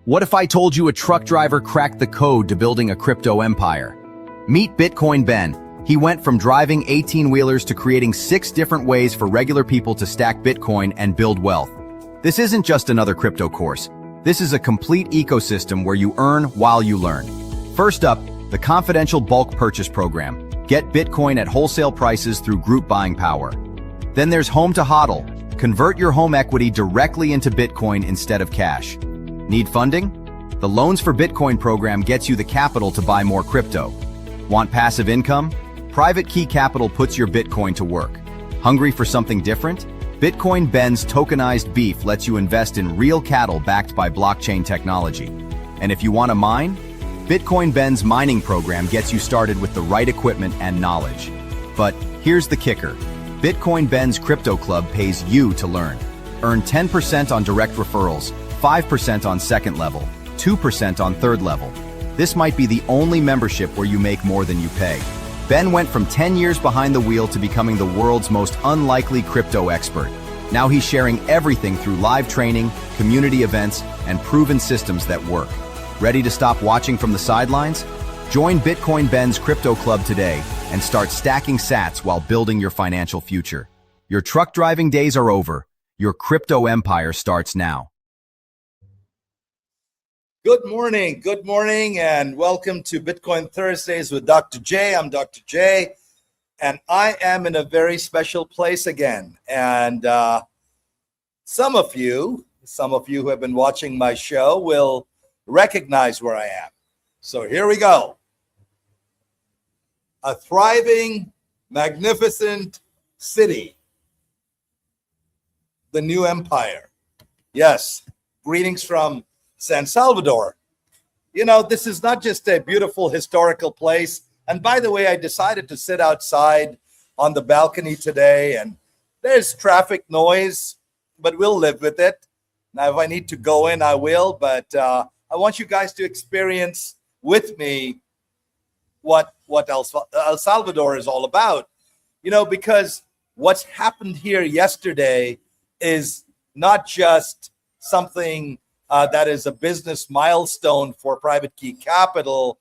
What if I told you a truck driver cracked the code to building a crypto empire? Meet Bitcoin Ben. He went from driving 18-wheelers to creating 6 different ways for regular people to stack Bitcoin and build wealth. This isn't just another crypto course. This is a complete ecosystem where you earn while you learn. First up, the confidential bulk purchase program. Get Bitcoin at wholesale prices through group buying power. Then there's Home to HODL. Convert your home equity directly into Bitcoin instead of cash. Need funding? The Loans for Bitcoin program gets you the capital to buy more crypto. Want passive income? Private Key Capital puts your Bitcoin to work. Hungry for something different? Bitcoin Ben's tokenized beef lets you invest in real cattle backed by blockchain technology. And if you want to mine? Bitcoin Ben's mining program gets you started with the right equipment and knowledge. But here's the kicker. Bitcoin Ben's Crypto Club pays you to learn. Earn 10% on direct referrals, 5% on second level, 2% on third level. This might be the only membership where you make more than you pay. Ben went from 10 years behind the wheel to becoming the world's most unlikely crypto expert. Now he's sharing everything through live training, community events, and proven systems that work. Ready to stop watching from the sidelines? Join Bitcoin Ben's Crypto Club today and start stacking sats while building your financial future. Your truck driving days are over. Your crypto empire starts now. Good morning, and welcome to Bitcoin Thursdays with Dr. J. I'm Dr. J, and I am in a very special place again. And some of you who have been watching my show will recognize where I am. So here we go. A thriving, magnificent city. The new empire. Yes, greetings from San Salvador. You know, this is not just a beautiful historical place. And by the way, I decided to sit outside on the balcony today, and there's traffic noise, but we'll live with it. Now, if I need to go in, I will, but I want you guys to experience with me what El Salvador is all about. You know, because what's happened here yesterday is not just something that is a business milestone for Private Key Capital.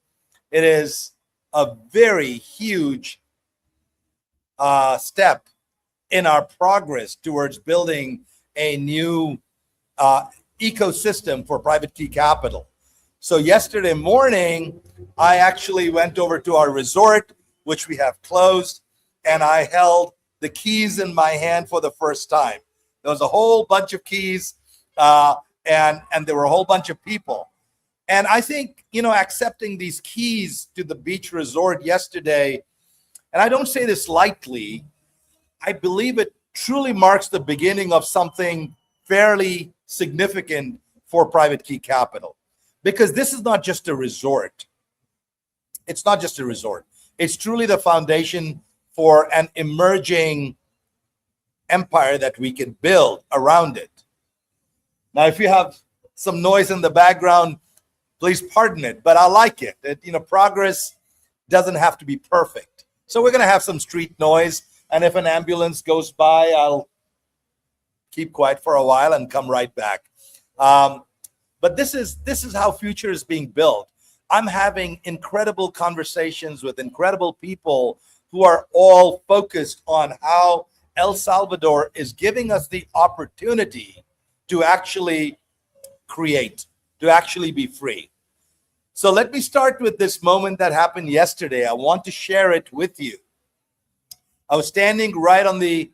It is a very huge step in our progress towards building a new ecosystem for Private Key Capital. So yesterday morning, I actually went over to our resort, which we have closed, and I held the keys in my hand for the first time. There was a whole bunch of keys, and there were a whole bunch of people. And I think, you know, accepting these keys to the beach resort yesterday, and I don't say this lightly, I believe it truly marks the beginning of something fairly significant for Private Key Capital. Because this is not just a resort. It's not just a resort. It's truly the foundation for an emerging empire that we can build around it. Now, if you have some noise in the background, please pardon it, but I like it. Progress doesn't have to be perfect. So we're going to have some street noise, and if an ambulance goes by, I'll keep quiet for a while and come right back. But this is how future is being built. I'm having incredible conversations with incredible people who are all focused on how El Salvador is giving us the opportunity to actually create, to actually be free. So let me start with this moment that happened yesterday. I want to share it with you. I was standing right on the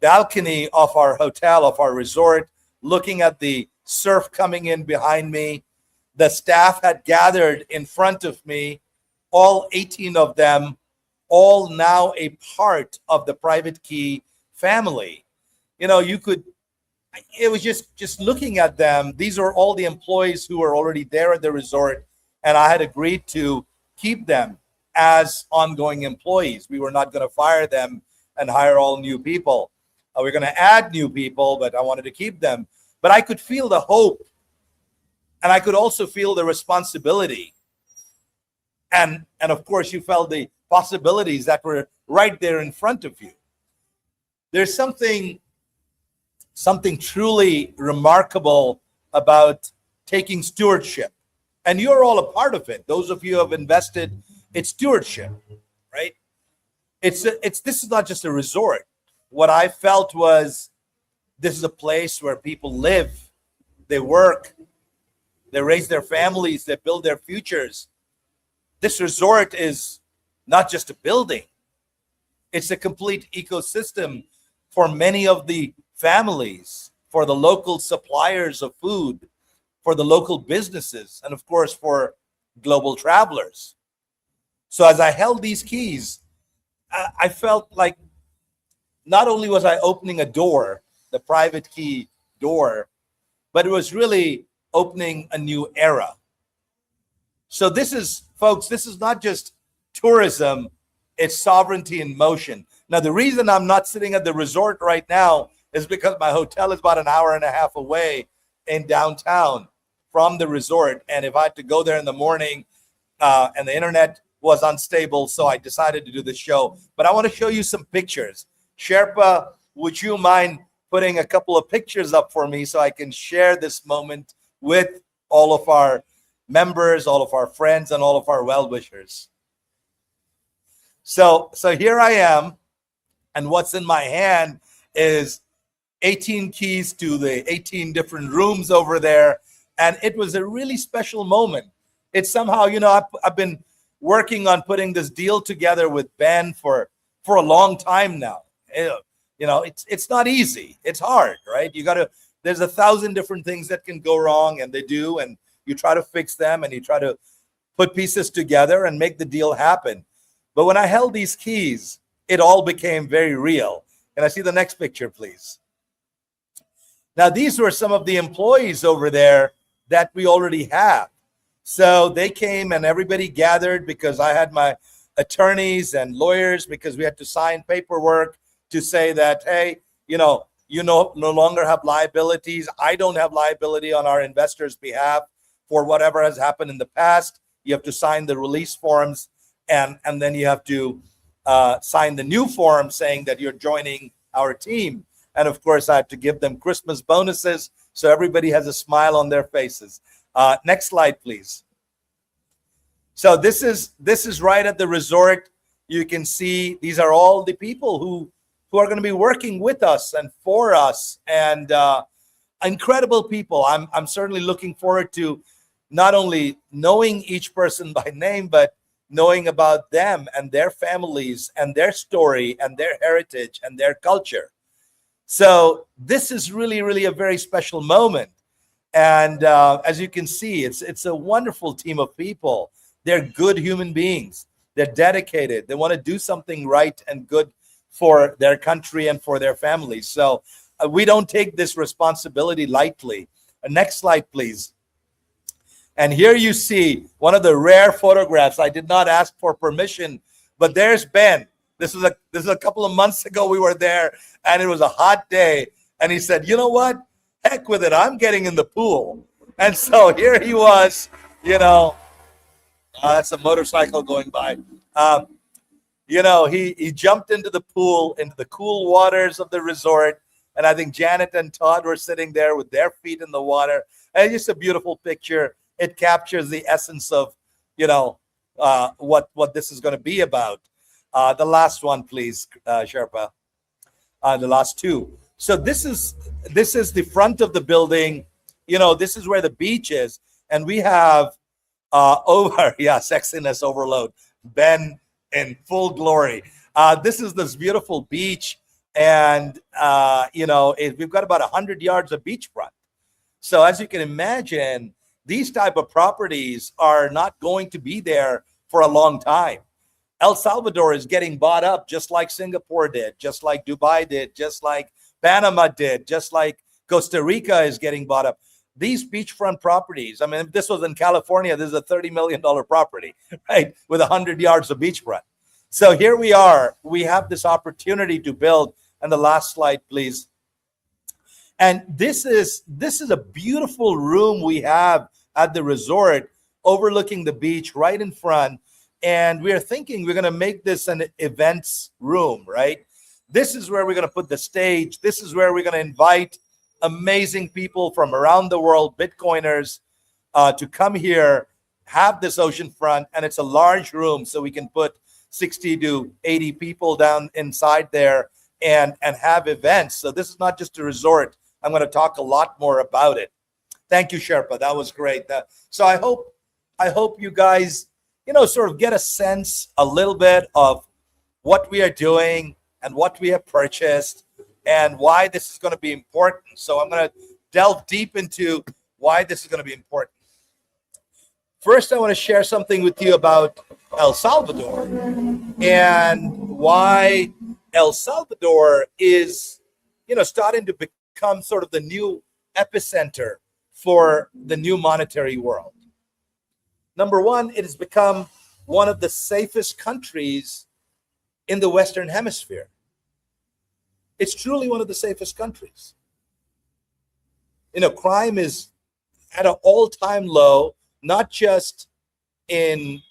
balcony of our hotel, of our resort, looking at the surf coming in behind me. The staff had gathered in front of me, all 18 of them, all now a part of the Private Key family. You know, it was just looking at them. These are all the employees who were already there at the resort, and I had agreed to keep them as ongoing employees. We were not going to fire them and hire all new people. We're going to add new people, but I wanted to keep them. But I could feel the hope, and I could also feel the responsibility. And of course, you felt the possibilities that were right there in front of you. There's something truly remarkable about taking stewardship. And you're all a part of it. Those of you who have invested, it's stewardship, right? This is not just a resort. What I felt was this is a place where people live, they work, they raise their families, they build their futures. This resort is not just a building, it's a complete ecosystem for many of the families, for the local suppliers of food, for the local businesses, and of course for global travelers. So as I held these keys, I felt like not only was I opening a door, the private key door, but it was really opening a new era. So this is, folks, this is not just tourism, it's sovereignty in motion. Now, the reason I'm not sitting at the resort right now is because my hotel is about an hour and a half away in downtown from the resort. And if I had to go there in the morning and the internet was unstable, so I decided to do the show. But I want to show you some pictures. Sherpa, would you mind putting a couple of pictures up for me so I can share this moment with all of our members, all of our friends, and all of our well-wishers? So here I am, and what's in my hand is 18 keys to the 18 different rooms over there, and it was a really special moment. It's somehow, I've been working on putting this deal together with Ben for a long time now. It's not easy. It's hard, right? There's 1,000 different things that can go wrong, and they do, and you try to fix them, and you try to put pieces together and make the deal happen. But when I held these keys, it all became very real. Can I see the next picture, please? Now, these were some of the employees over there that we already have. So they came and everybody gathered because I had my attorneys and lawyers, because we had to sign paperwork to say that, hey, you no longer have liabilities. I don't have liability on our investors' behalf for whatever has happened in the past. You have to sign the release forms, and then you have to sign the new form saying that you're joining our team. And of course, I have to give them Christmas bonuses so everybody has a smile on their faces. Next slide, please. So this is right at the resort. You can see these are all the people who are going to be working with us and for us, and incredible people. I'm certainly looking forward to not only knowing each person by name, but knowing about them and their families and their story and their heritage and their culture. So this is really, really a very special moment. And as you can see, it's a wonderful team of people. They're good human beings. They're dedicated. They want to do something right and good for their country and for their families. So we don't take this responsibility lightly. Next slide, please. And here you see one of the rare photographs. I did not ask for permission, but there's Ben. This is a couple of months ago. We were there, and it was a hot day. And he said, "You know what? Heck with it. I'm getting in the pool." And so here he was. That's a motorcycle going by. He jumped into the pool, into the cool waters of the resort. And I think Janet and Todd were sitting there with their feet in the water. And it's just a beautiful picture. It captures the essence of, what this is going to be about. The last one, please, Sherpa. The last two. So this is the front of the building. This is where the beach is. And we have sexiness overload. Ben in full glory. This is this beautiful beach. And, we've got about 100 yards of beachfront. So as you can imagine, these type of properties are not going to be there for a long time. El Salvador is getting bought up just like Singapore did, just like Dubai did, just like Panama did, just like Costa Rica is getting bought up. These beachfront properties, I mean, if this was in California, this is a $30 million property, right, with 100 yards of beachfront. So here we are. We have this opportunity to build. And the last slide, please. And this is a beautiful room we have at the resort overlooking the beach right in front. And we are thinking we're going to make this an events room, right? This is where we're going to put the stage. This is where we're going to invite amazing people from around the world, Bitcoiners, to come here, have this oceanfront, and it's a large room, so we can put 60 to 80 people down inside there and have events. So this is not just a resort. I'm going to talk a lot more about it. Thank you, Sherpa. That was great. So I hope you guys, sort of get a sense a little bit of what we are doing and what we have purchased and why this is going to be important. So I'm going to delve deep into why this is going to be important. First, I want to share something with you about El Salvador and why El Salvador is, starting to become sort of the new epicenter for the new monetary world. Number one, it has become one of the safest countries in the Western Hemisphere. It's truly one of the safest countries. Crime is at an all-time low, not just in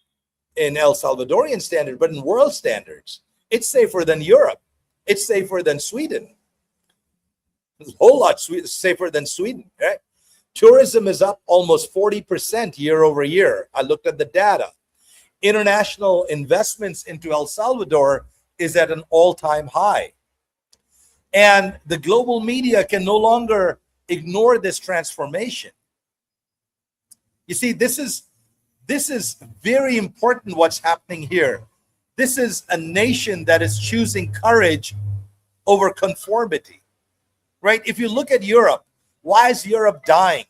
El Salvadorian standard, but in world standards. It's safer than Europe. It's safer than Sweden. It's a whole lot safer than Sweden, right? Tourism is up almost 40% year over year. I looked at the data. International investments into El Salvador is at an all-time high. And the global media can no longer ignore this transformation. You see, this is very important what's happening here. This is a nation that is choosing courage over conformity, right? If you look at Europe, why is Europe dying?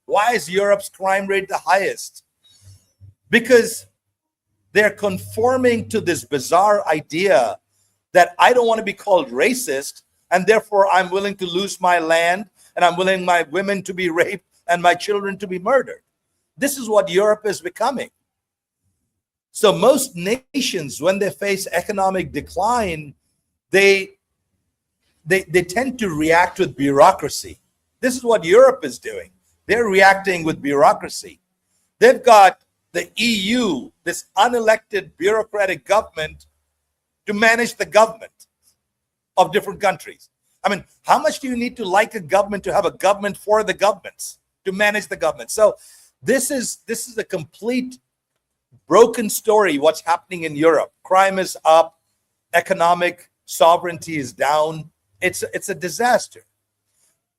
Why is Europe's crime rate the highest? Because they're conforming to this bizarre idea that I don't want to be called racist, and therefore I'm willing to lose my land, and I'm willing my women to be raped and my children to be murdered. This is what Europe is becoming. So most nations, when they face economic decline, they tend to react with bureaucracy. This is what Europe is doing. They're reacting with bureaucracy. They've got the EU, this unelected bureaucratic government, to manage the government of different countries. I mean, how much do you need to like a government to have a government for the governments, to manage the government? So this is a complete broken story, what's happening in Europe. Crime is up, economic sovereignty is down. It's a disaster.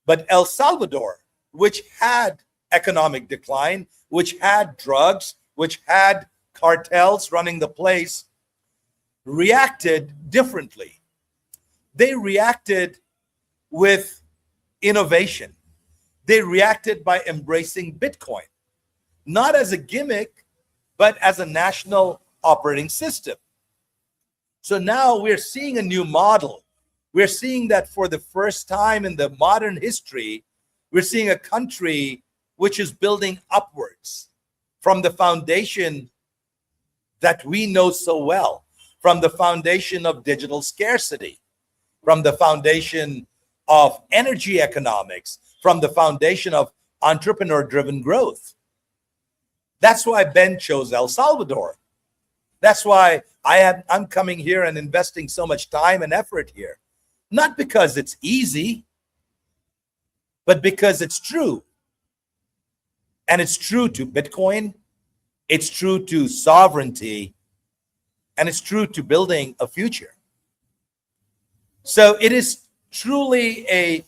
But El Salvador, which had economic decline, which had drugs, which had cartels running the place, reacted differently. They reacted with innovation. They reacted by embracing Bitcoin, not as a gimmick, but as a national operating system. So now we're seeing a new model. We're seeing that for the first time in the modern history, we're seeing a country which is building upwards from the foundation that we know so well, from the foundation of digital scarcity, from the foundation of energy economics, from the foundation of entrepreneur-driven growth. That's why Ben chose El Salvador. That's why I'm coming here and investing so much time and effort here. Not because it's easy, but because it's true. And it's true to Bitcoin, it's true to sovereignty, and it's true to building a future. So it is truly a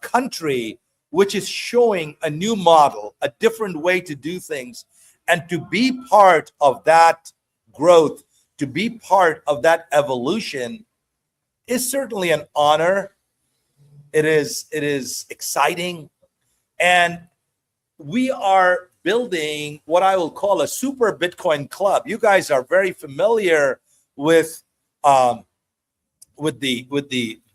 country which is showing a new model, a different way to do things, and to be part of that growth, to be part of that evolution is certainly an honor. It is exciting. And we are building what I will call a super Bitcoin club. You guys are very familiar with the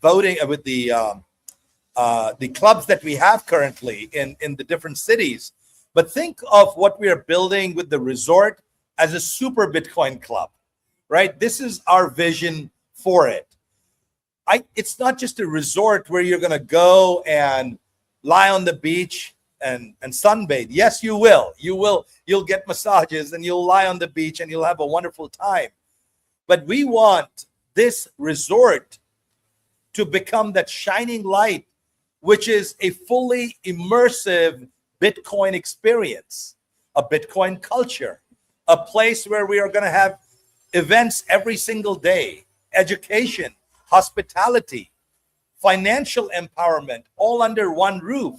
voting, with the clubs that we have currently in the different cities. But think of what we are building with the resort as a super Bitcoin club, right? This is our vision for it. It's not just a resort where you're going to go and lie on the beach and sunbathe. Yes, you will. You'll get massages and you'll lie on the beach and you'll have a wonderful time. But we want this resort to become that shining light which is a fully immersive Bitcoin experience, a Bitcoin culture, a place where we are going to have events every single day, education, hospitality, financial empowerment, all under one roof.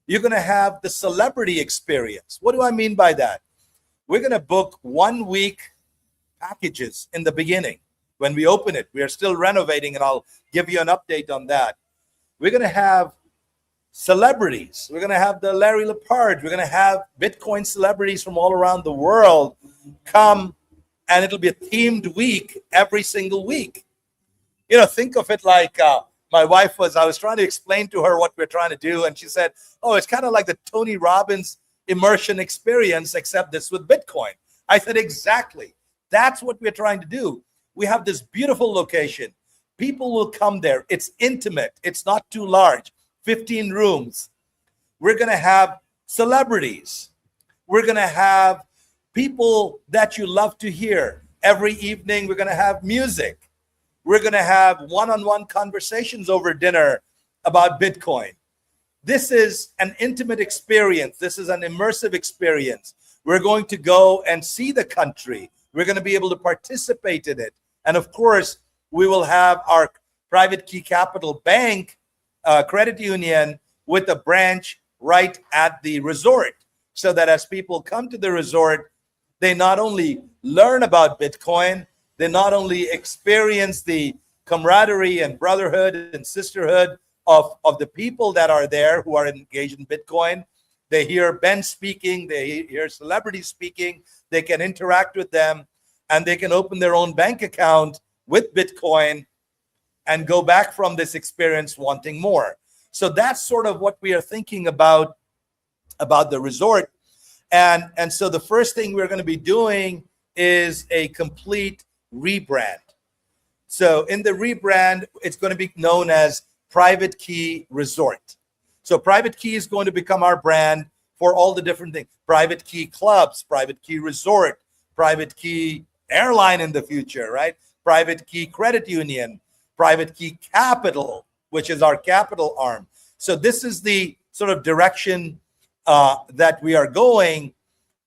You're going to have the celebrity experience. What do I mean by that? We're going to book 1 week packages in the beginning. When we open it, we are still renovating, and I'll give you an update on that. We're going to have celebrities. We're going to have the Larry Lepard. We're going to have Bitcoin celebrities from all around the world come, and it'll be a themed week every single week. You know, think of it like I was trying to explain to her what we're trying to do, and she said, oh, it's kind of like the Tony Robbins immersion experience, except this with Bitcoin. I said, exactly. That's what we're trying to do. We have this beautiful location. People will come there. It's intimate. It's not too large. 15 rooms. We're going to have celebrities. We're going to have people that you love to hear. Every evening, we're going to have music. We're going to have one-on-one conversations over dinner about Bitcoin. This is an intimate experience. This is an immersive experience. We're going to go and see the country. We're going to be able to participate in it. And of course, we will have our Private Key Capital Bank credit union with a branch right at the resort, so that as people come to the resort, they not only learn about Bitcoin, they not only experience the camaraderie and brotherhood and sisterhood of the people that are there who are engaged in Bitcoin. They hear Ben speaking, they hear celebrities speaking, they can interact with them, and they can open their own bank account with Bitcoin and go back from this experience wanting more. So that's sort of what we are thinking about the resort. And so the first thing we're going to be doing is a complete rebrand. So in the rebrand, it's going to be known as Private Key Resort. So Private Key is going to become our brand for all the different things. Private Key Clubs, Private Key Resort, Private Key Airline in the future, right? Private Key Credit Union, Private Key Capital, which is our capital arm. So this is the sort of direction that we are going.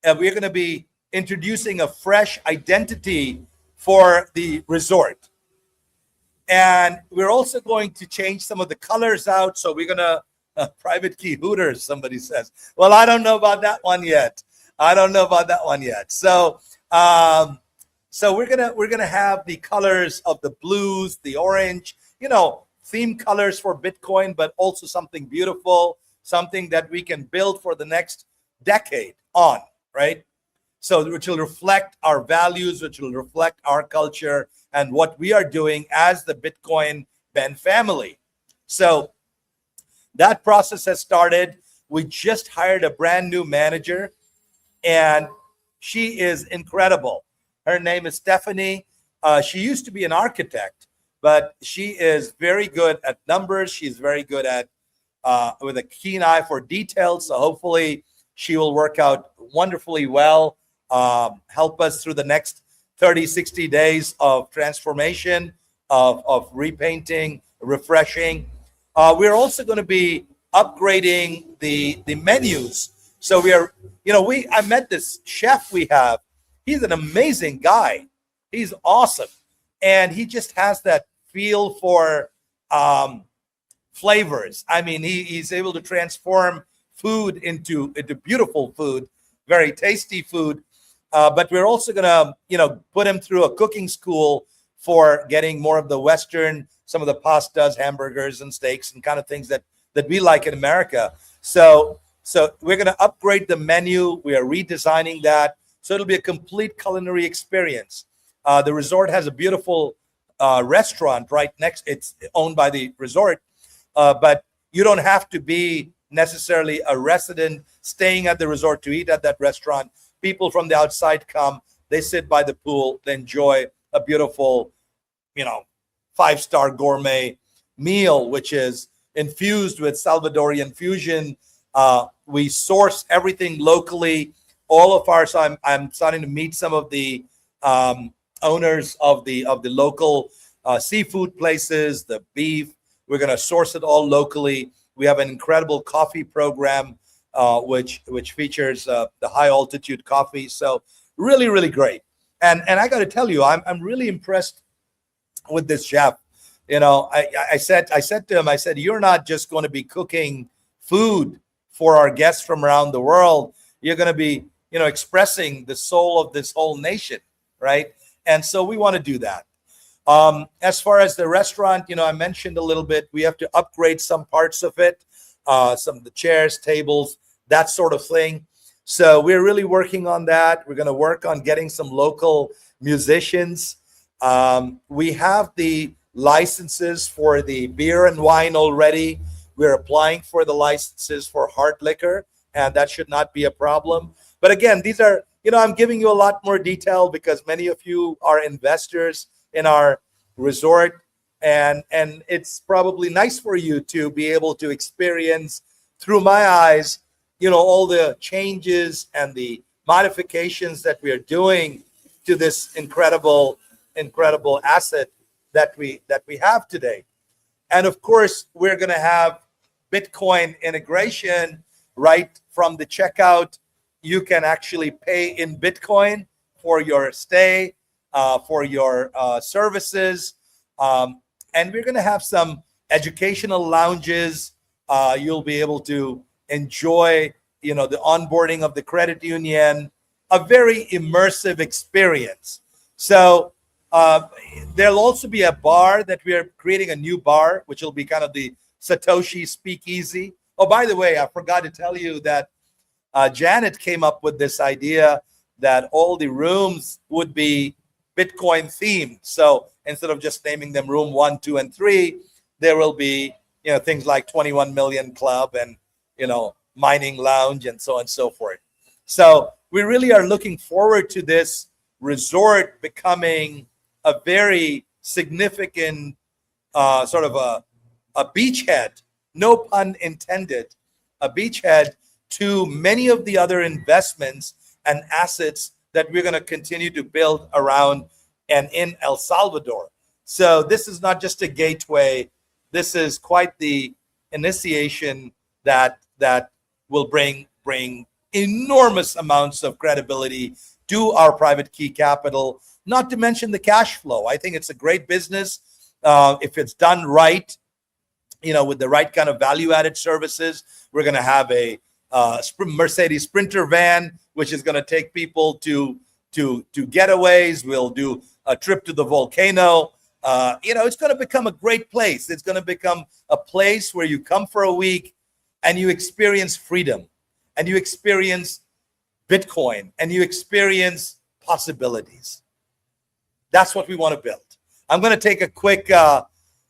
And we're going to be introducing a fresh identity for the resort. And we're also going to change some of the colors out. So we're going to Private Key Hooters, somebody says. Well, I don't know about that one yet. So so we're gonna have the colors of the blues, the orange, theme colors for Bitcoin, but also something beautiful, something that we can build for the next decade on, right? So which will reflect our values, which will reflect our culture and what we are doing as the Bitcoin Ben family. So that process has started. We just hired a brand new manager, and she is incredible. Her name is Stephanie. She used to be an architect, but she is very good at numbers. She's very good at with a keen eye for details. So hopefully she will work out wonderfully well, help us through the next 30, 60 days of transformation, of repainting, refreshing. We're also going to be upgrading the menus. So we are, I met this chef we have. He's an amazing guy. He's awesome. And he just has that feel for flavors. I mean, he's able to transform food into beautiful food, very tasty food. But we're also going to, put him through a cooking school for getting more of the Western, some of the pastas, hamburgers, and steaks, and kind of things that we like in America. So we're going to upgrade the menu. We are redesigning that. So it'll be a complete culinary experience. The resort has a beautiful restaurant right next. It's owned by the resort, but you don't have to be necessarily a resident staying at the resort to eat at that restaurant. People from the outside come, they sit by the pool, they enjoy a beautiful, 5-star gourmet meal, which is infused with Salvadorian fusion. We source everything locally. So I'm starting to meet some of the owners of the local seafood places, the beef. We're going to source it all locally. We have an incredible coffee program, which features the high altitude coffee. So really, really great. And I got to tell you, I'm really impressed with this chef. I said to him, I said, you're not just going to be cooking food for our guests from around the world. You're going to be, expressing the soul of this whole nation, right? And so we want to do that. As far as the restaurant, I mentioned a little bit, we have to upgrade some parts of it, some of the chairs, tables, that sort of thing. So we're really working on that. We're going to work on getting some local musicians. We have the licenses for the beer and wine already. We're applying for the licenses for hard liquor, and that should not be a problem. But again, these are, I'm giving you a lot more detail because many of you are investors in our resort, and it's probably nice for you to be able to experience through my eyes, all the changes and the modifications that we are doing to this incredible asset that we have today. And of course, we're going to have Bitcoin integration right from the checkout. You can actually pay in Bitcoin for your stay, for your services. And we're going to have some educational lounges. You'll be able to enjoy, the onboarding of the credit union, a very immersive experience. So there'll also be a bar that we are creating, a new bar, which will be kind of the Satoshi Speakeasy. Oh, by the way, I forgot to tell you that Janet came up with this idea that all the rooms would be Bitcoin themed. So instead of just naming them room 1, 2, and 3, there will be, things like 21 Million Club and, mining lounge and so on and so forth. So we really are looking forward to this resort becoming a very significant sort of a beachhead, no pun intended, a beachhead to many of the other investments and assets that we're going to continue to build around and in El Salvador. So this is not just a gateway. This is quite the initiation that will bring enormous amounts of credibility to our private key capital, not to mention the cash flow. I think it's a great business if it's done right, with the right kind of value-added services. We're going to have a Mercedes Sprinter van, which is going to take people to getaways. We'll do a trip to the volcano. It's going to become a great place. It's going to become a place where you come for a week and you experience freedom, and you experience Bitcoin, and you experience possibilities. That's what we want to build. I'm going to take a quick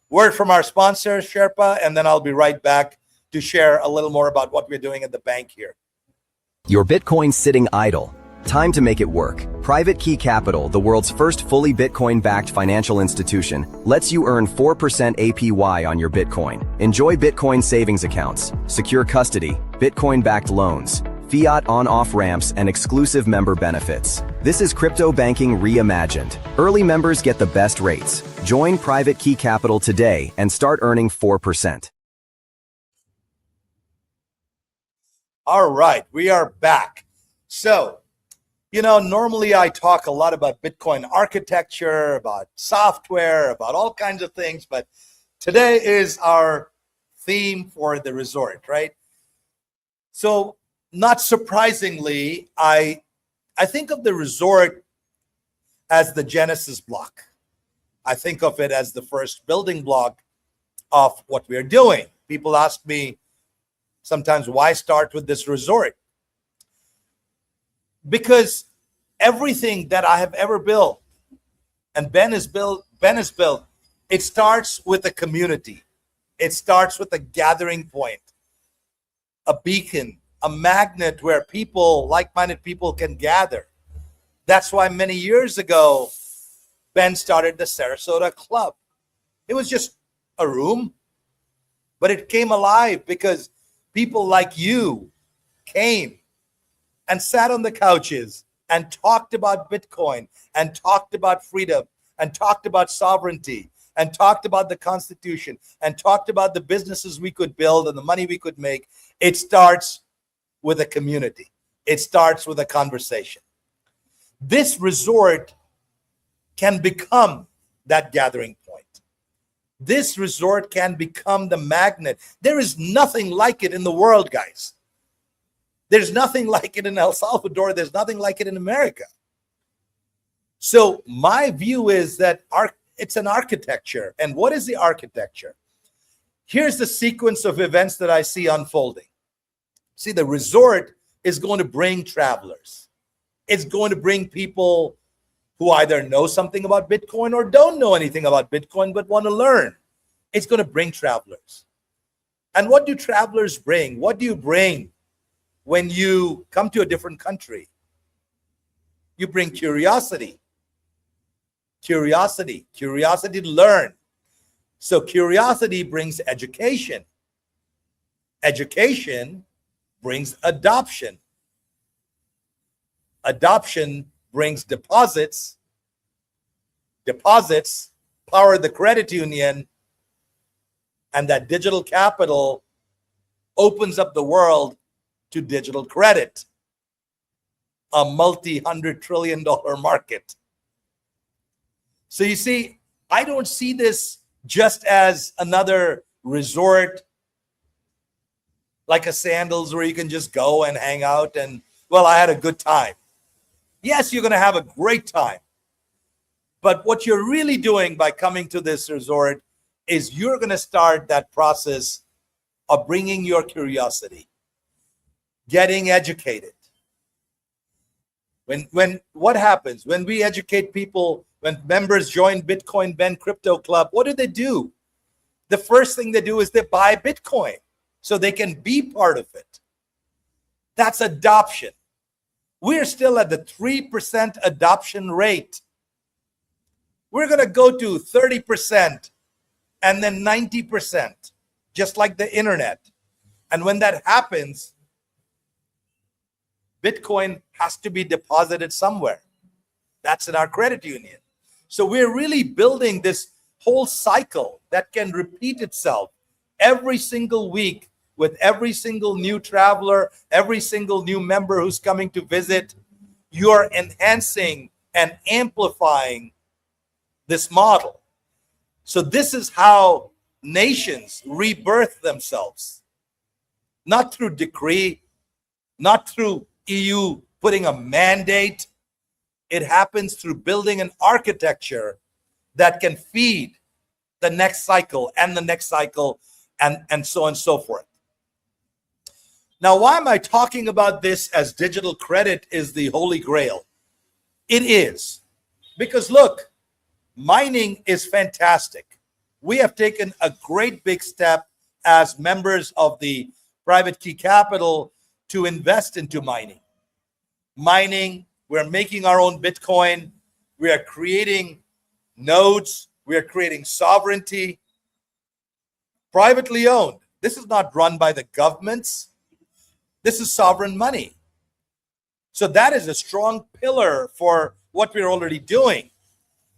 word from our sponsor, Sherpa, and then I'll be right back to share a little more about what we're doing at the bank here. Your Bitcoin sitting idle. Time to make it work. Private Key Capital, the world's first fully Bitcoin-backed financial institution, lets you earn 4% APY on your Bitcoin. Enjoy Bitcoin savings accounts, secure custody, Bitcoin-backed loans, fiat on-off ramps, and exclusive member benefits. This is crypto banking reimagined. Early members get the best rates. Join Private Key Capital today and start earning 4%. All right, we are back. So, normally I talk a lot about Bitcoin architecture, about software, about all kinds of things, but today is our theme for the resort, right? So, not surprisingly, I think of the resort as the Genesis block. I think of it as the first building block of what we're doing. People ask me sometimes, why start with this resort? Because everything that I have ever built, and Ben has built, it starts with a community. It starts with a gathering point, a beacon, a magnet where people, like-minded people, can gather. That's why many years ago, Ben started the Sarasota Club. It was just a room, but it came alive because people like you came and sat on the couches and talked about Bitcoin and talked about freedom and talked about sovereignty and talked about the Constitution and talked about the businesses we could build and the money we could make. It starts with a community. It starts with a conversation. This resort can become that gathering point. This resort can become the magnet. There is nothing like it in the world, guys. There's nothing like it in El Salvador. There's nothing like it in America. So my view is that it's an architecture. And what is the architecture? Here's the sequence of events that I see unfolding. See, the resort is going to bring travelers. It's going to bring people who either know something about Bitcoin or don't know anything about Bitcoin but want to learn. It's going to bring travelers. And what do travelers bring? What do you bring when you come to a different country? You bring curiosity. Curiosity to learn. So curiosity brings education. Education brings adoption. Adoption brings deposits. Deposits power the credit union. And that digital capital opens up the world to digital credit, a multi-$100 trillion market. So you see, I don't see this just as another resort like a Sandals where you can just go and hang out and, well, I had a good time. Yes, you're going to have a great time. But what you're really doing by coming to this resort is you're going to start that process of bringing your curiosity, getting educated. What happens when we educate people, when members join Bitcoin Ben Crypto Club, what do? The first thing they do is they buy Bitcoin so they can be part of it. That's adoption. We're still at the 3% adoption rate. We're going to go to 30% and then 90%, just like the internet. And when that happens, Bitcoin has to be deposited somewhere. That's in our credit union. So we're really building this whole cycle that can repeat itself every single week with every single new traveler, every single new member who's coming to visit. You're enhancing and amplifying this model. So this is how nations rebirth themselves. Not through decree, not through EU putting a mandate. It happens through building an architecture that can feed the next cycle and the next cycle and so on and so forth. Now, why am I talking about this as digital credit is the holy grail? It is. Because look, mining is fantastic. We have taken a great big step as members of the private key capital to invest into mining. Mining, we're making our own Bitcoin. We are creating nodes. We are creating sovereignty. Privately owned. This is not run by the governments. This is sovereign money. So that is a strong pillar for what we're already doing.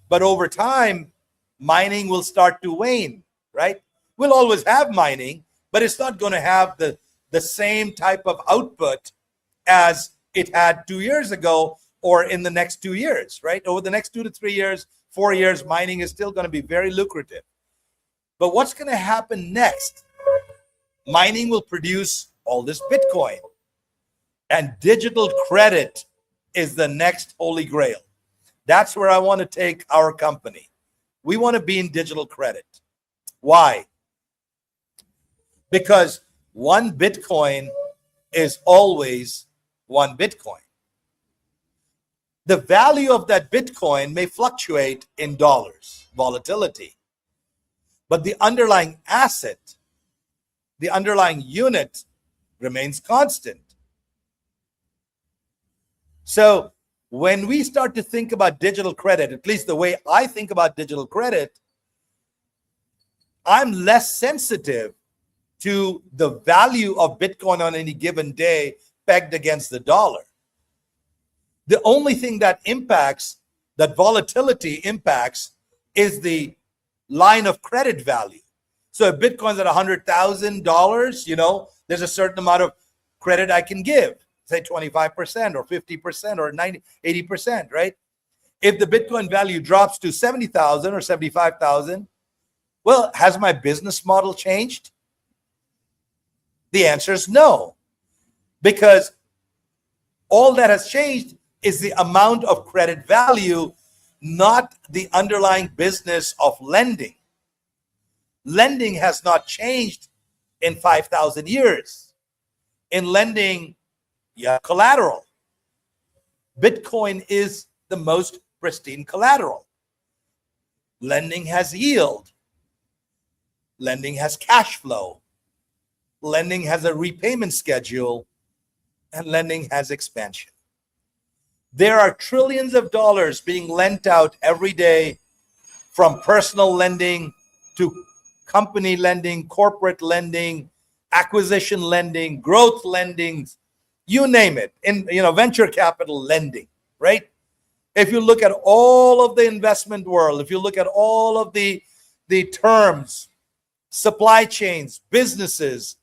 But over time, mining will start to wane, right? We'll always have mining, but it's not going to have the same type of output as it had 2 years ago or in the next 2 years, right? Over the next 2 to 3 years, 4 years, mining is still going to be very lucrative. But what's going to happen next? Mining will produce all this Bitcoin. And digital credit is the next holy grail. That's where I want to take our company. We want to be in digital credit. Why? Because one Bitcoin is always one Bitcoin. The value of that Bitcoin may fluctuate in dollars, volatility. But the underlying asset, the underlying unit remains constant. So when we start to think about digital credit, at least the way I think about digital credit, I'm less sensitive to the value of Bitcoin on any given day pegged against the dollar. The only thing that impacts, that volatility impacts, is the line of credit value. So if Bitcoin's at $100,000, there's a certain amount of credit I can give, say 25% or 50% or 80%, right? If the Bitcoin value drops to 70,000 or 75,000, well, has my business model changed? The answer is no, because all that has changed is the amount of credit value, not the underlying business of lending. Lending has not changed in 5,000 years. In lending, you have collateral. Bitcoin is the most pristine collateral. Lending has yield. Lending has cash flow. Lending has a repayment schedule, and lending has expansion. There are trillions of dollars being lent out every day, from personal lending to company lending, corporate lending, acquisition lending, growth lending, you name it, in venture capital lending, right? If you look at all of the investment world, if you look at all of the terms, supply chains, businesses,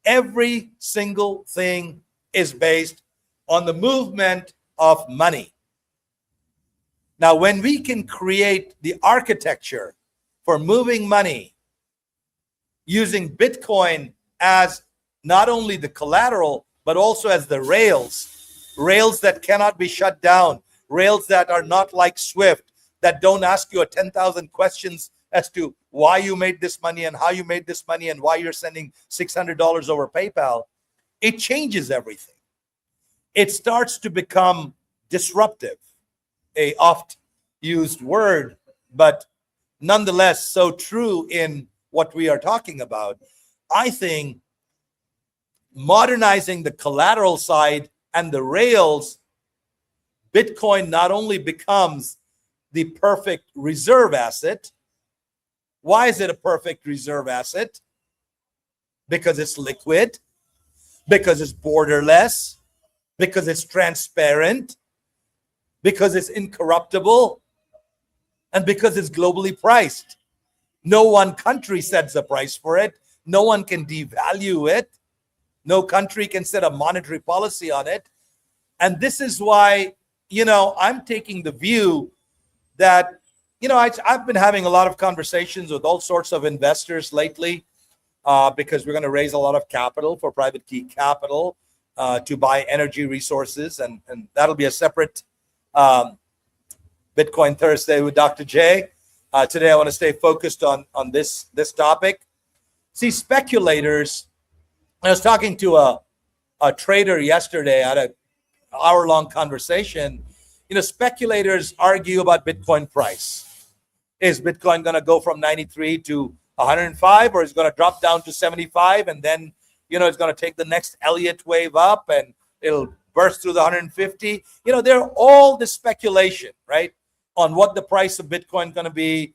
every single thing is based on the movement of money. Now, when we can create the architecture for moving money using Bitcoin as not only the collateral, but also as the rails that cannot be shut down, rails that are not like Swift, that don't ask you 10,000 questions as to why you made this money and how you made this money and why you're sending $600 over PayPal, it changes everything. It starts to become disruptive, a oft used word, but nonetheless so true in what we are talking about. I think modernizing the collateral side and the rails, Bitcoin not only becomes the perfect reserve asset. Why is it a perfect reserve asset? Because it's liquid, because it's borderless, because it's transparent, because it's incorruptible, and because it's globally priced. No one country sets a price for it. No one can devalue it. No country can set a monetary policy on it. And this is why, I'm taking the view that, I've been having a lot of conversations with all sorts of investors lately, because we're going to raise a lot of capital for private key capital to buy energy resources. And that'll be a separate Bitcoin Thursday with Dr. J. Today, I want to stay focused on this topic. See, speculators, I was talking to a trader yesterday. I had an hour-long conversation. Speculators argue about Bitcoin price. Is Bitcoin going to go from 93 to 105, or is it going to drop down to 75, and then, it's going to take the next Elliott wave up and it'll burst through the 150? They're all the speculation, right, on what the price of Bitcoin is going to be,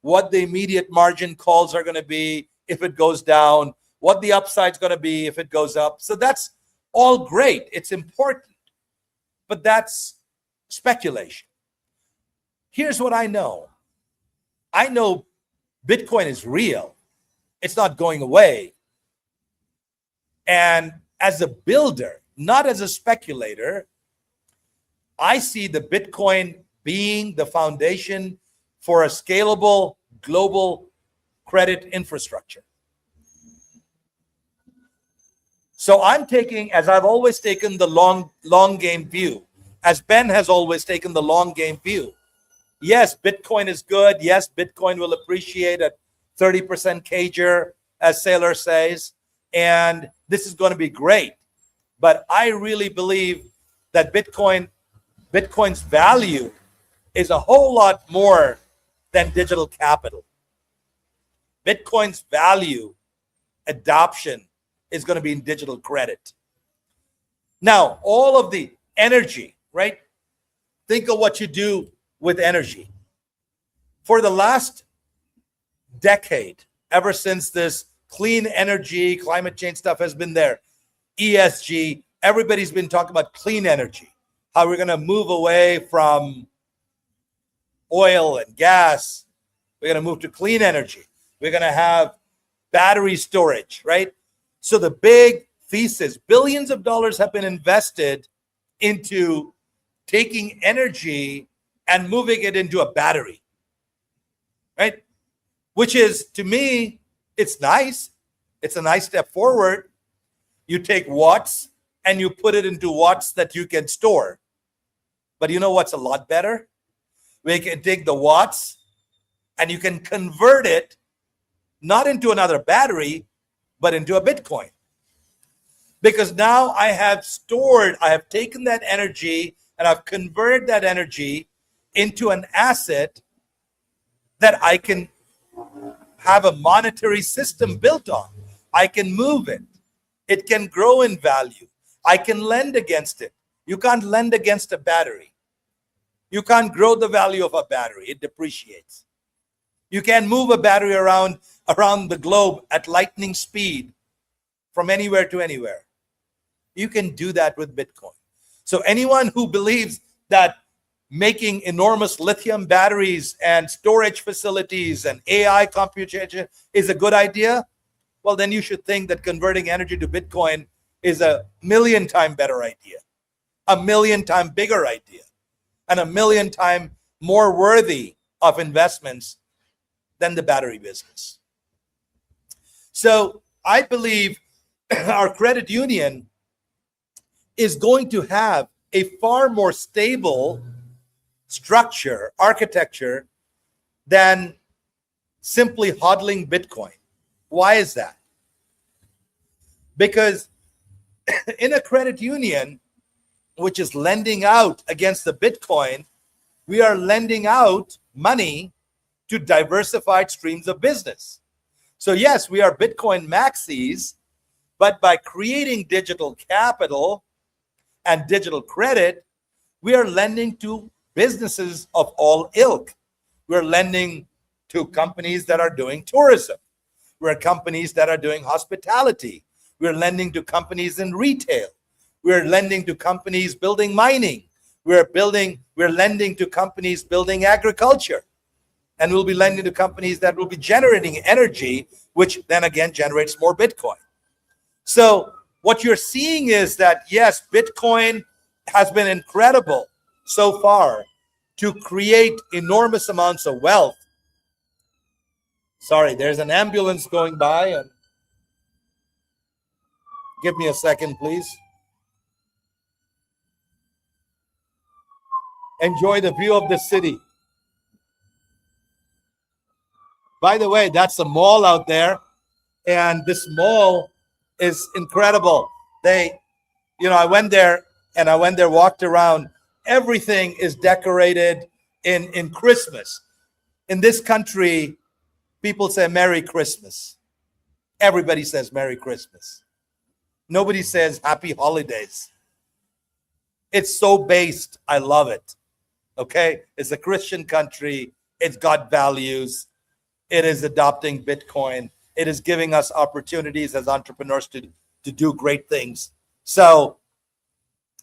what the immediate margin calls are going to be if it goes down, what the upside is going to be if it goes up. So that's all great. It's important, but that's speculation. Here's what I know. I know Bitcoin is real. It's not going away. And as a builder, not as a speculator, I see the Bitcoin being the foundation for a scalable global credit infrastructure. So I'm taking, as I've always taken, the long game view, as Ben has always taken the long game view. Yes, Bitcoin is good. Yes, Bitcoin will appreciate at 30% CAGR, as Saylor says, and this is going to be great. But I really believe that Bitcoin's value is a whole lot more than digital capital. Bitcoin's value, adoption, is going to be in digital credit. Now, all of the energy, right? Think of what you do with energy. For the last decade, ever since this clean energy, climate change stuff has been there, ESG, everybody's been talking about clean energy, how we're going to move away from oil and gas. We're going to move to clean energy. We're going to have battery storage, right? So the big thesis, billions of dollars have been invested into taking energy and moving it into a battery, right? Which is, to me, it's nice. It's a nice step forward. You take watts and you put it into watts that you can store. But you know what's a lot better? We can take the watts and you can convert it not into another battery, but into a Bitcoin. Because now I have taken that energy and I've converted that energy into an asset that I can have a monetary system built on. I can move it. It can grow in value. I can lend against it. You can't lend against a battery. You can't grow the value of a battery. It depreciates. You can move a battery around the globe at lightning speed from anywhere to anywhere. You can do that with Bitcoin. So anyone who believes that making enormous lithium batteries and storage facilities and AI computation is a good idea, well, then you should think that converting energy to Bitcoin is a million times better idea, a million times bigger idea, and a million times more worthy of investments than the battery business. So I believe our credit union is going to have a far more stable structure, architecture, than simply hodling Bitcoin. Why is that? Because in a credit union, which is lending out against the Bitcoin, we are lending out money to diversified streams of business. So yes, we are Bitcoin maxis, but by creating digital capital and digital credit, we are lending to businesses of all ilk. We're lending to companies that are doing tourism. We're companies that are doing hospitality. We're lending to companies in retail. We're lending to companies building mining. We're lending to companies building agriculture. And we'll be lending to companies that will be generating energy, which then again generates more Bitcoin. So what you're seeing is that, yes, Bitcoin has been incredible so far to create enormous amounts of wealth. Sorry, there's an ambulance going by, and give me a second, please. Enjoy the view of the city. By the way, that's a mall out there, and this mall is incredible. I went there, walked around. Everything is decorated in Christmas. In this country, people say Merry Christmas. Everybody says Merry Christmas. Nobody says Happy Holidays. It's so based. I love it. Okay? It's a Christian country. It's got values. It is adopting Bitcoin. It is giving us opportunities as entrepreneurs to do great things. So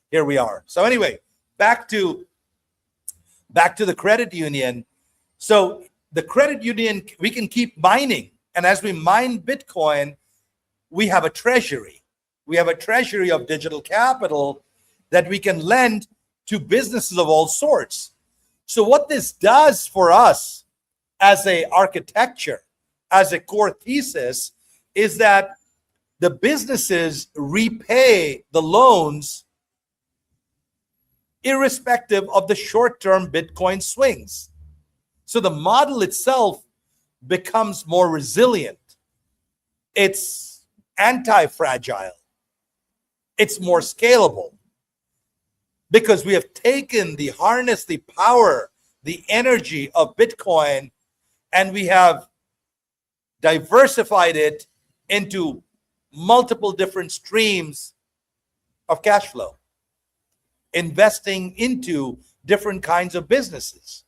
here we are. So anyway, back to the credit union. So the credit union, we can keep mining. And as we mine Bitcoin, we have a treasury. We have a treasury of digital capital that we can lend to businesses of all sorts. So what this does for us as a architecture, as a core thesis, is that the businesses repay the loans irrespective of the short-term Bitcoin swings. So the model itself becomes more resilient. It's anti-fragile. It's more scalable because we have harnessed the power, the energy of Bitcoin, and we have diversified it into multiple different streams of cash flow, investing into different kinds of businesses,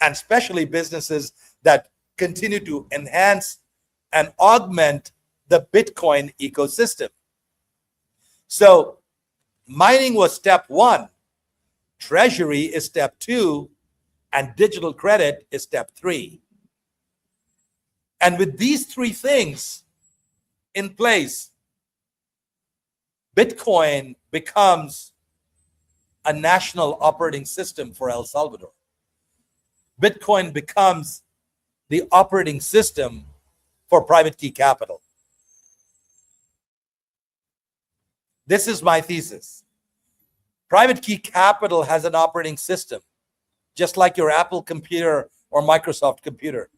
and especially businesses that continue to enhance and augment the Bitcoin ecosystem. So mining was step one, treasury is step two, and digital credit is step three. And with these three things in place, Bitcoin becomes a national operating system for El Salvador. Bitcoin becomes the operating system for private key capital. This is my thesis. Private key capital has an operating system, just like your Apple computer or Microsoft computer.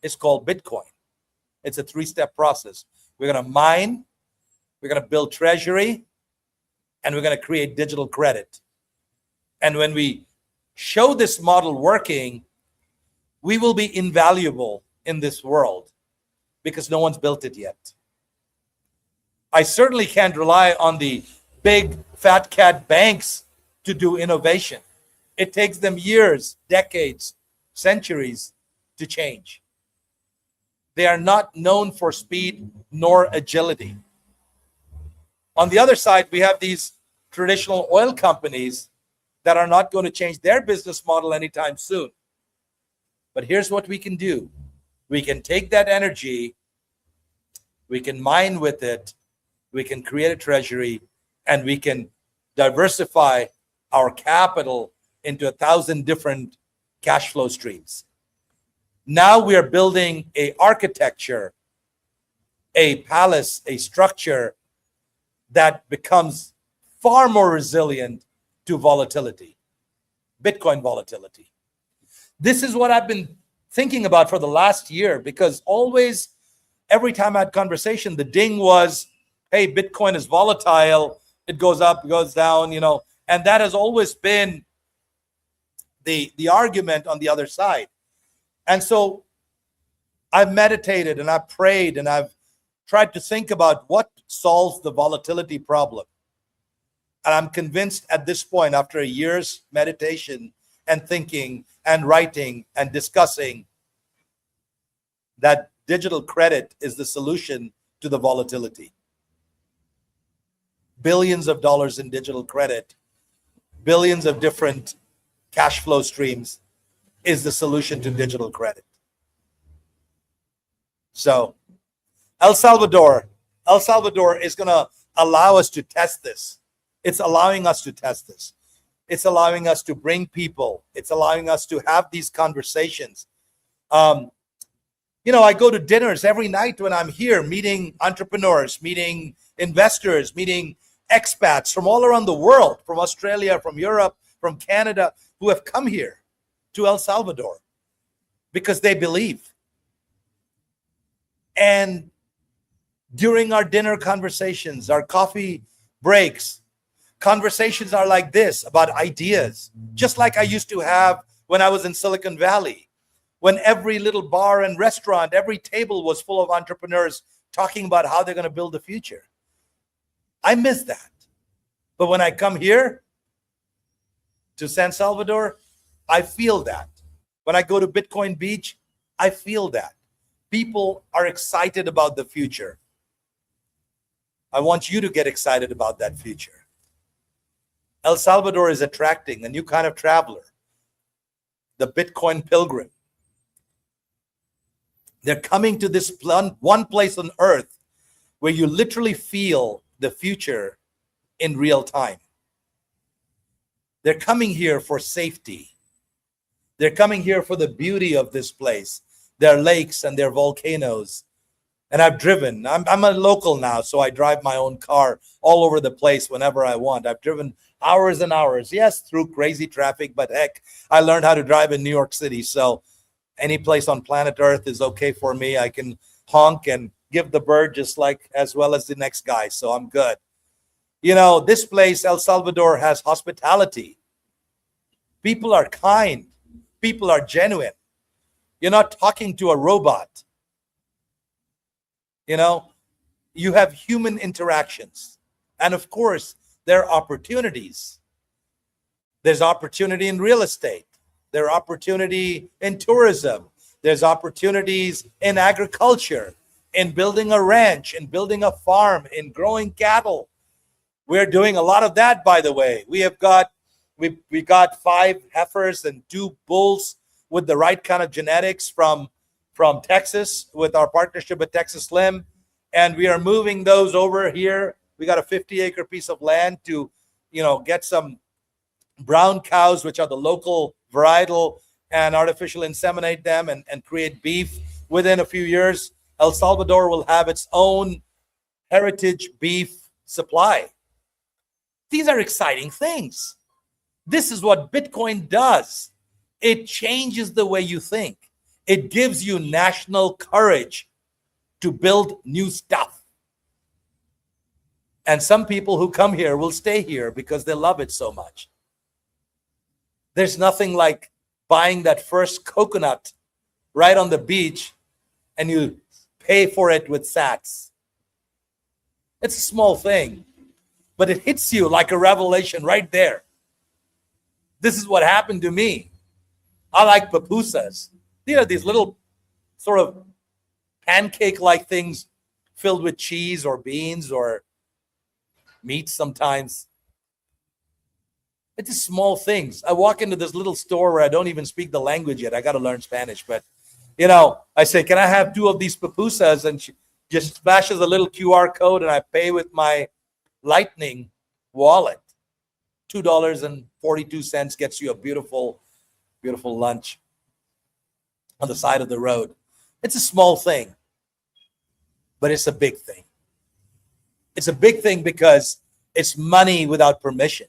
It's called Bitcoin. It's a three-step process. We're going to mine, we're going to build treasury, and we're going to create digital credit. And when we show this model working, we will be invaluable in this world because no one's built it yet. I certainly can't rely on the big fat cat banks to do innovation. It takes them years, decades, centuries to change. They are not known for speed nor agility. On the other side, we have these traditional oil companies that are not going to change their business model anytime soon. But here's what we can do. We can take that energy, we can mine with it, we can create a treasury, and we can diversify our capital into 1,000 different cash flow streams. Now we are building a architecture, a palace, a structure that becomes far more resilient to volatility, Bitcoin volatility. This is what I've been thinking about for the last year, because always, every time I had conversation, the ding was, hey, Bitcoin is volatile. It goes up, it goes down, and that has always been the argument on the other side. And so I've meditated and I've prayed and I've tried to think about what solves the volatility problem. And I'm convinced at this point, after a year's meditation and thinking and writing and discussing, that digital credit is the solution to the volatility. Billions of dollars in digital credit, billions of different cash flow streams is the solution to digital credit. So El Salvador is going to allow us to test this. It's allowing us to test this. It's allowing us to bring people. It's allowing us to have these conversations. I go to dinners every night when I'm here, meeting entrepreneurs, meeting investors, meeting expats from all around the world, from Australia, from Europe, from Canada, who have come here to El Salvador because they believe. And during our dinner conversations, our coffee breaks, conversations are like this about ideas, just like I used to have when I was in Silicon Valley, when every little bar and restaurant, every table was full of entrepreneurs talking about how they're going to build the future. I miss that. But when I come here to San Salvador, I feel that. When I go to Bitcoin Beach, I feel that. People are excited about the future. I want you to get excited about that future. El Salvador is attracting a new kind of traveler, the Bitcoin pilgrim. They're coming to this one place on earth where you literally feel the future in real time. They're coming here for safety. They're coming here for the beauty of this place, their lakes and their volcanoes. And I've driven. I'm a local now, so I drive my own car all over the place whenever I want. I've driven hours and hours, yes, through crazy traffic, but heck, I learned how to drive in New York City. So any place on planet Earth is okay for me. I can honk and give the bird just like as well as the next guy. So I'm good. This place, El Salvador, has hospitality. People are kind. People are genuine. You're not talking to a robot. You have human interactions. And of course, there are opportunities. There's opportunity in real estate. There's opportunity in tourism. There's opportunities in agriculture, in building a ranch, in building a farm, in growing cattle. We're doing a lot of that, by the way. We got 5 heifers and 2 bulls with the right kind of genetics from from Texas with our partnership with Texas Slim. And we are moving those over here. We got a 50-acre piece of land to, get some brown cows, which are the local varietal, and artificial inseminate them and create beef. Within a few years, El Salvador will have its own heritage beef supply. These are exciting things. This is what Bitcoin does. It changes the way you think. It gives you national courage to build new stuff. And some people who come here will stay here because they love it so much. There's nothing like buying that first coconut right on the beach and you pay for it with sats. It's a small thing, but it hits you like a revelation right there. This is what happened to me. I like pupusas. These little sort of pancake-like things filled with cheese or beans or meat sometimes. It's just small things. I walk into this little store where I don't even speak the language yet. I got to learn Spanish, but I say, can I have 2 of these pupusas? And she just flashes a little QR code and I pay with my Lightning wallet. $2.42 gets you a beautiful, beautiful lunch on the side of the road. It's a small thing, but it's a big thing. It's a big thing because it's money without permission.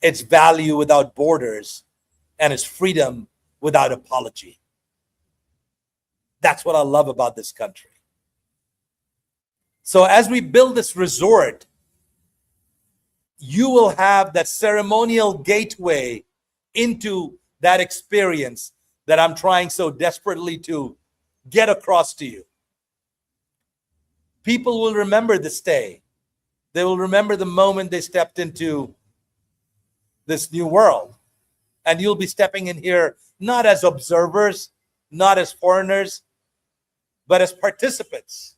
It's value without borders, and it's freedom without apology. That's what I love about this country. So as we build this resort, you will have that ceremonial gateway into that experience that I'm trying so desperately to get across to you. People will remember this day. They will remember the moment they stepped into this new world. And you'll be stepping in here not as observers, not as foreigners, but as participants.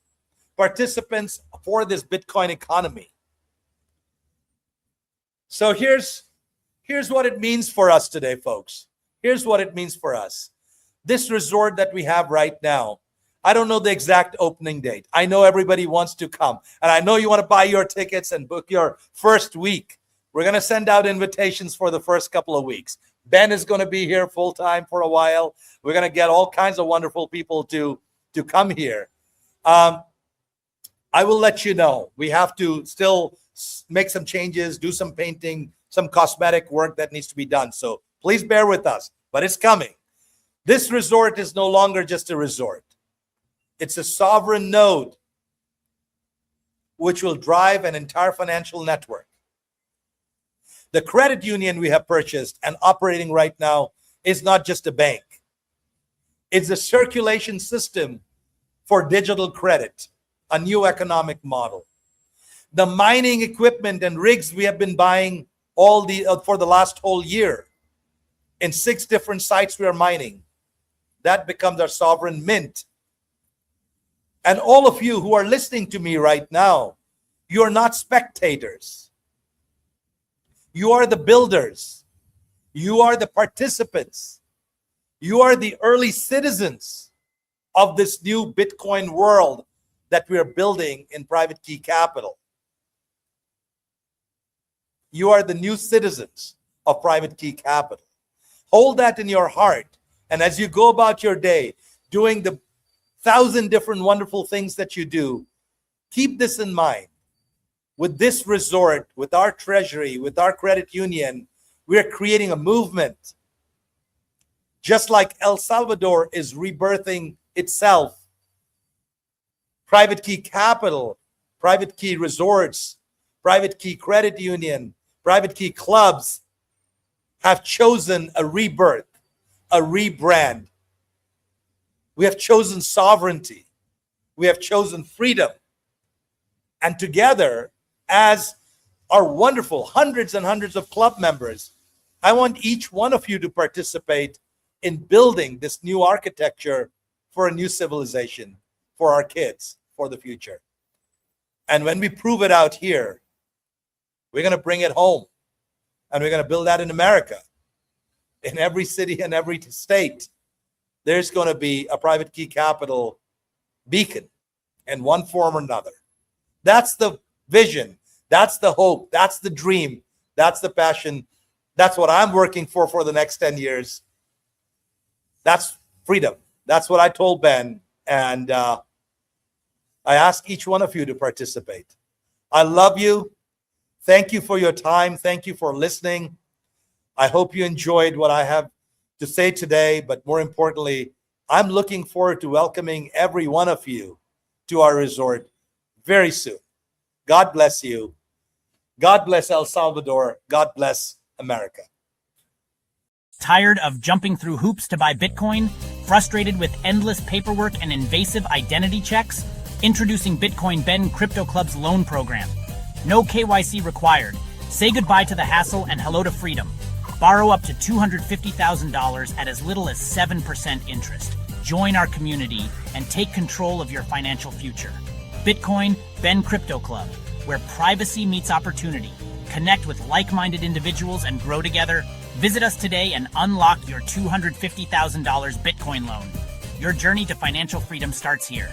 Participants for this Bitcoin economy. So here's what it means for us today, folks. Here's what it means for us. This resort that we have right now, I don't know the exact opening date. I know everybody wants to come. And I know you want to buy your tickets and book your first week. We're going to send out invitations for the first couple of weeks. Ben is going to be here full time for a while. We're going to get all kinds of wonderful people to come here. I will let you know. We have to still make some changes, do some painting, some cosmetic work that needs to be done. So please bear with us, but it's coming. This resort is no longer just a resort. It's a sovereign node which will drive an entire financial network. The credit union we have purchased and operating right now is not just a bank. It's a circulation system for digital credit, a new economic model. The mining equipment and rigs we have been buying for the last whole year. In 6 different sites we are mining. That becomes our sovereign mint. And all of you who are listening to me right now, you are not spectators. You are the builders. You are the participants. You are the early citizens of this new Bitcoin world that we are building in Private Key Capital. You are the new citizens of Private Key Capital. Hold that in your heart. And as you go about your day, doing the 1,000 different wonderful things that you do, keep this in mind. With this resort, with our treasury, with our credit union, we're creating a movement. Just like El Salvador is rebirthing itself, Private Key Capital, Private Key Resorts, Private Key Credit Union, Private Key Clubs have chosen a rebirth, a rebrand. We have chosen sovereignty. We have chosen freedom. And together, as our wonderful hundreds and hundreds of club members, I want each one of you to participate in building this new architecture for a new civilization, for our kids, for the future. And when we prove it out here, we're going to bring it home. And we're going to build that in America, in every city and every state. there's going to be a private key capital beacon in one form or another. That's the vision. That's the hope. That's the dream. That's the passion. That's what I'm working for the next 10 years. That's freedom. That's what I told Ben. And I ask each one of you to participate. I love you. Thank you for your time. Thank you for listening. I hope you enjoyed what I have to say today, but more importantly, I'm looking forward to welcoming every one of you to our resort very soon. God bless you. God bless El Salvador. God bless America. Tired of jumping through hoops to buy Bitcoin? Frustrated with endless paperwork and invasive identity checks? Introducing Bitcoin Ben Crypto Club's loan program. No KYC required. Say goodbye to the hassle and hello to freedom. Borrow up to $250,000 at as little as 7% interest. Join our community and take control of your financial future. Bitcoin Ben Crypto Club, where privacy meets opportunity. Connect with like-minded individuals and grow together. Visit us today and unlock your $250,000 Bitcoin loan. Your journey to financial freedom starts here.